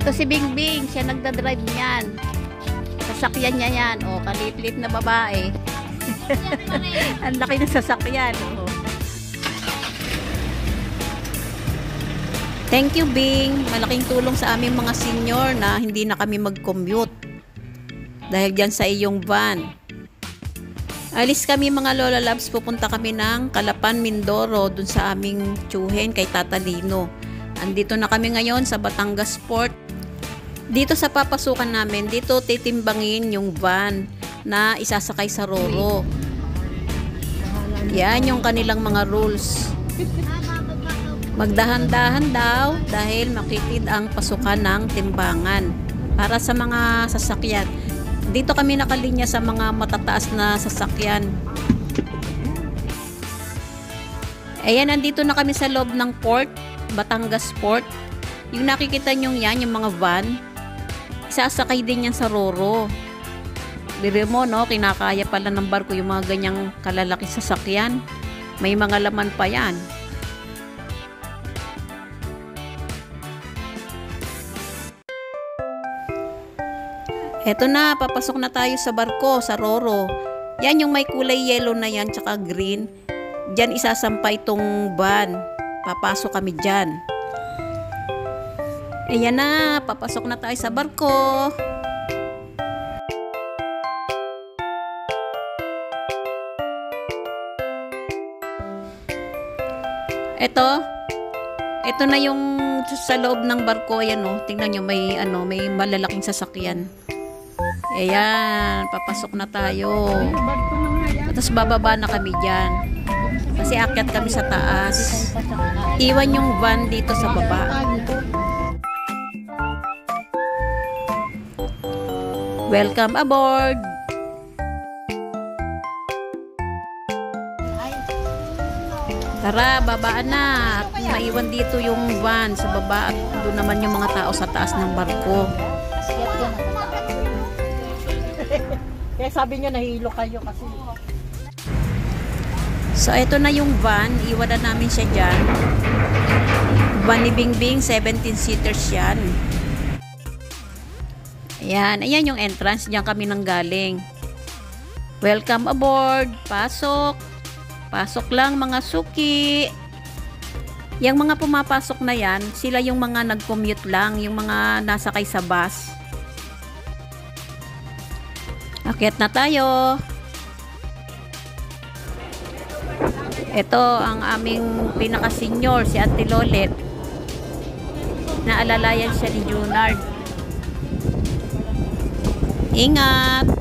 Ito si Bingbing, siya nagdadrive niyan. Sasakyan niya yan. O, kalit-lit na babae. Ang laki ng sasakyan. O. Thank you, Bing. Malaking tulong sa aming mga senior na hindi na kami mag-commute. Dahil dyan sa iyong van. Alis kami mga Lola Loves, pupunta kami ng Calapan, Mindoro, dun sa aming tiyuhin kay Tata Lino. Andito na kami ngayon sa Batangas Port. Dito sa papasukan namin, dito titimbangin yung van na isasakay sa Roro. Yan yung kanilang mga rules. Magdahan-dahan daw dahil makitid ang pasukan ng timbangan para sa mga sasakyan. Dito kami nakalinya sa mga matataas na sasakyan. Ayan, nandito na kami sa loob ng port, Batangas Port. Yung nakikita nyo yan, yung mga van, isasakay din yan sa Roro. Biro mo, no? Kinakaya pala ng barko yung mga ganyang kalalaki sasakyan. May mga laman pa yan. Eto na, papasok na tayo sa barko, sa Roro. Yan yung may kulay yellow na yan, tsaka green. Diyan isasampay itong van. Papasok kami dyan. Ayan na, papasok na tayo sa barko. Ito na yung sa loob ng barko. Ayan, oh. Tingnan nyo, may malalaking sasakyan. Ayan, papasok na tayo. Tapos bababa na kami dyan. Kasi akyat kami sa taas. Iwan yung van dito sa baba. Welcome aboard! Tara, babaan na. At maiwan dito yung van sa baba. At doon naman yung mga tao sa taas ng barko. Kaya sabi nyo nahilo kayo kasi. So, ito na yung van. Iwan na namin siya dyan. Van ni Bingbing, 17-seaters yan. Ayan. Ayan yung entrance. Diyan kami nanggaling. Welcome aboard. Pasok. Pasok lang mga suki. Yung mga pumapasok na yan, sila yung mga nag-commute lang. Yung mga nasakay sa bus. Akyat na tayo. Ito ang aming pinaka-senior, si Auntie Lolet. Naalalayan siya ni Junard. Ingat!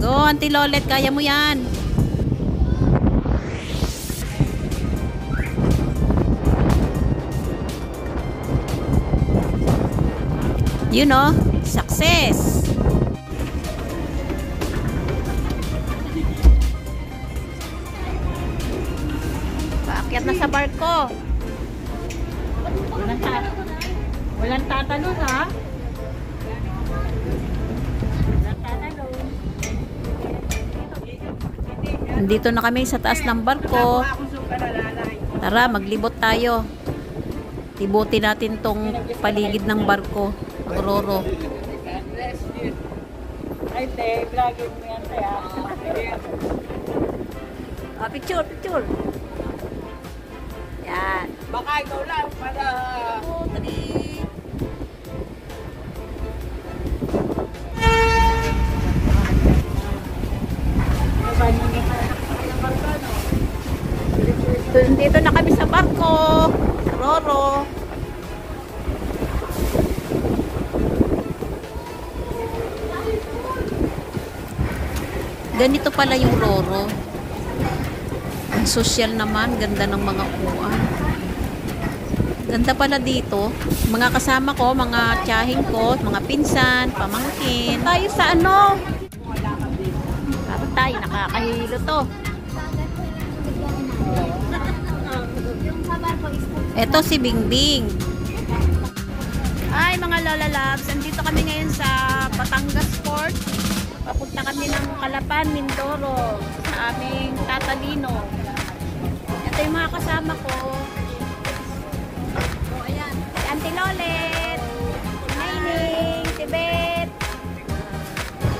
Go, Auntie Lolet, kaya mo yan. You know, success! Paakyat na sa barko. Walang tatanong ha? Walang tatanong. Nandito na kami sa taas ng barko. Tara, maglibot tayo. Libutin natin tong paligid ng barko. Ang Roro. Ay, te, vlogin mo yan, te. Picture, picture. Yan. Baka ikaw lang para... Dito na kami sa barko. Sa Roro. Ganito pala yung Roro. Ang social naman, ganda ng mga upuan. Ganda pala dito. Mga kasama ko, mga tiyahing ko, mga pinsan, pamangkin. Tayo sa ano? Para tayo, nakakahilo to. Ito si Bingbing. Ay, mga Lola Loves, andito kami ngayon sa Batangas Port. Papunta kami ng Calapan, Mindoro, sa aming Tata Lino. Ito yung mga kasama ko. O, ayan. Si Auntie Lolet. Ate Bet.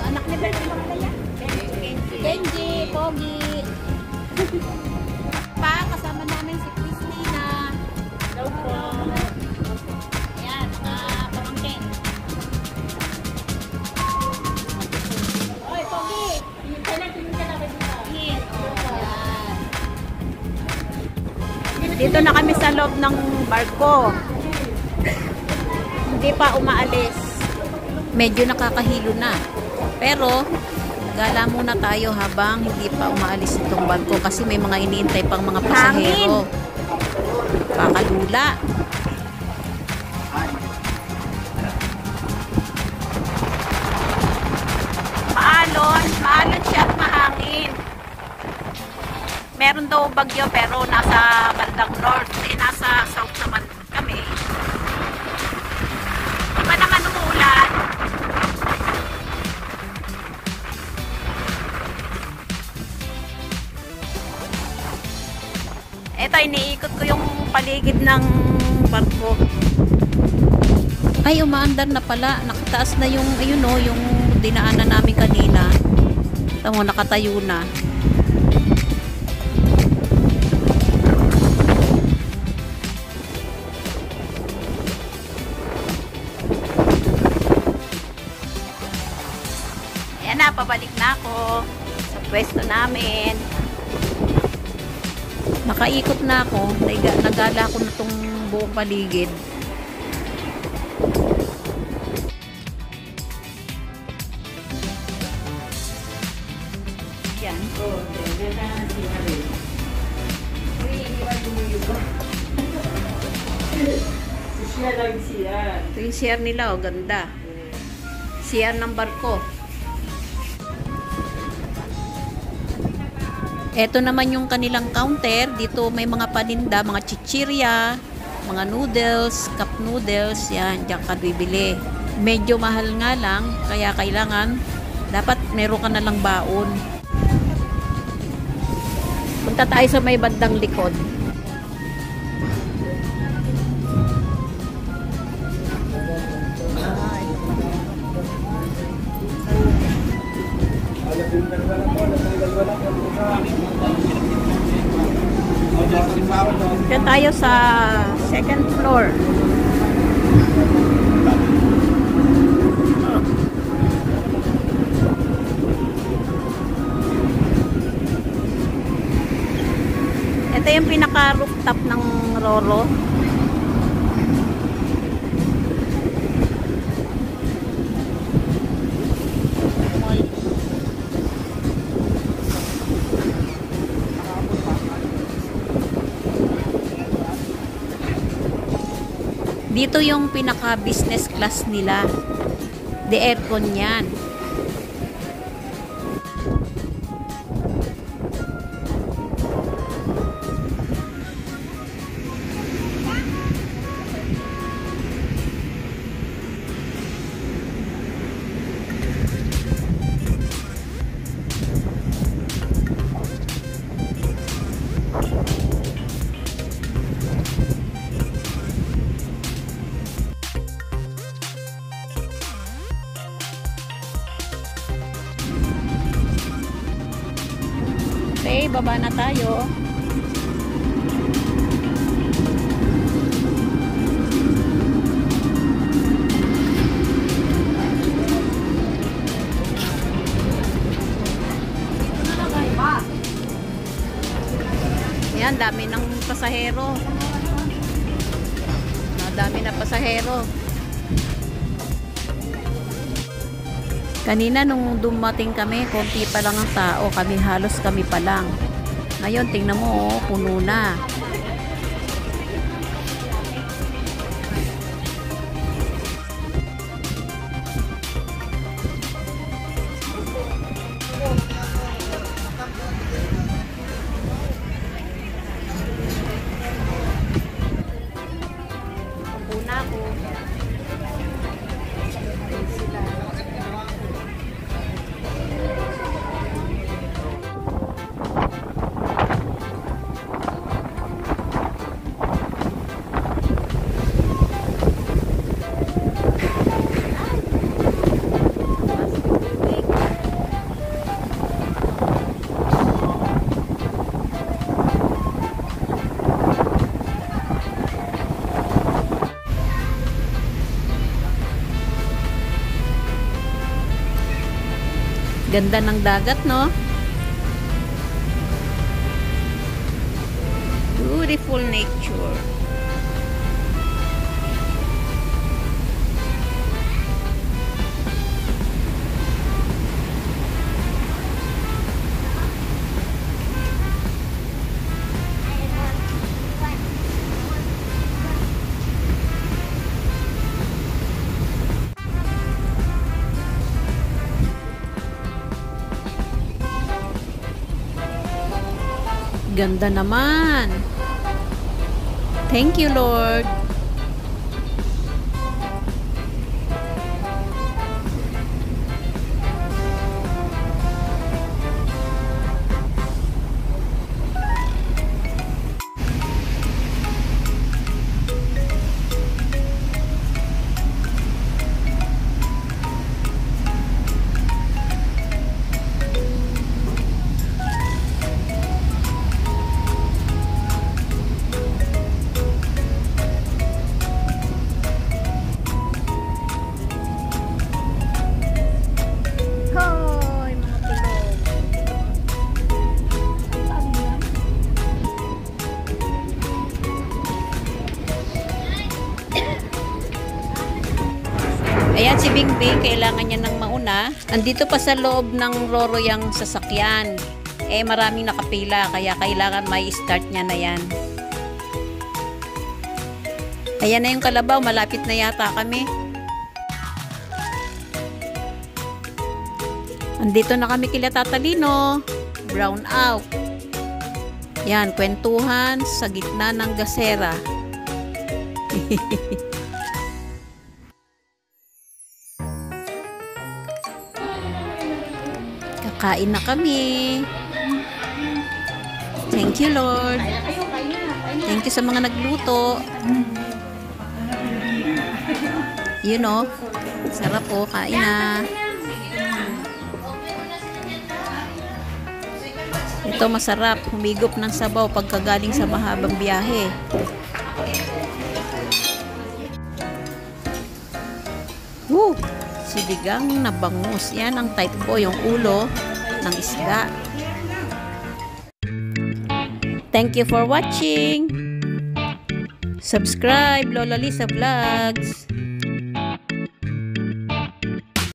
Anak ni Bet, ano ka niya? Benji, Pogi. Pa, kasama namin si Christina. Hello po. Ayan, mga pamangkin. Oy, Pogi! Tingin ka na dito. Ayan. Dito na kami sa loob ng barko. Hindi pa umaalis. Medyo nakakahilo na. Pero, gala muna tayo habang hindi pa umaalis itong barko kasi may mga iniintay pang mga pasahero. Kakalula. Maalon siya at mahangin. Meron daw bagyo pero nasa bandang north. Nasa south naman kami. Iba naman umuulan. Ito, iniikot ko yung paligid ng barko. Ay, umaandar na pala. Nakataas na yung, ayun o, yung dinaanan namin kanina. Ito mo, nakatayo na. Ayan na, pabalik na ako sa pwesto namin. Nakaikot na ako. Nagala ko na itong buong paligid. Yan. Siya lang siya. Ito yung CR nila, oh, ganda. CR ng barko. Ito naman yung kanilang counter. Dito may mga paninda, mga chichirya, mga noodles, cup noodles. Yan, diyan ka bibili. Medyo mahal nga lang, kaya kailangan dapat meron ka na lang baon. Punta tayo sa may bandang likod. Diyan tayo sa second floor. Ito yung pinaka-rooftop ng Roro. Dito yung pinaka-business class nila. The aircon yan. Okay, baba na tayo. Yan, dami ng pasahero. Dami na pasahero. Kanina nung dumating kami, konti pa lang ang tao. Halos kami pa lang. Ngayon, tingnan mo, oh, puno na. Puna ko. Ganda ng dagat, no? Beautiful nature. Ganda naman. Thank you, Lord. Hoy, mga tulog. Ayan si Bingbing, kailangan niya ng mauna. Andito pa sa loob ng Roro yung sasakyan. Maraming nakapila, kaya kailangan may start niya na yan. Ayan na yung kalabaw, malapit na yata kami. Andito na kami kila Tata Lino. Brown out. Yan, kwentuhan sa gitna ng gasera. Kakain na kami. Thank you, Lord. Thank you sa mga nagluto. You know, sarap po, kain na. Ito masarap, humigop ng sabaw pagkagaling sa mahabang biyahe. Woo! Siligang na bangus. Yan ang type ko, yung ulo ng isda. Thank you for watching. Subscribe, Lola Lisa Vlogs.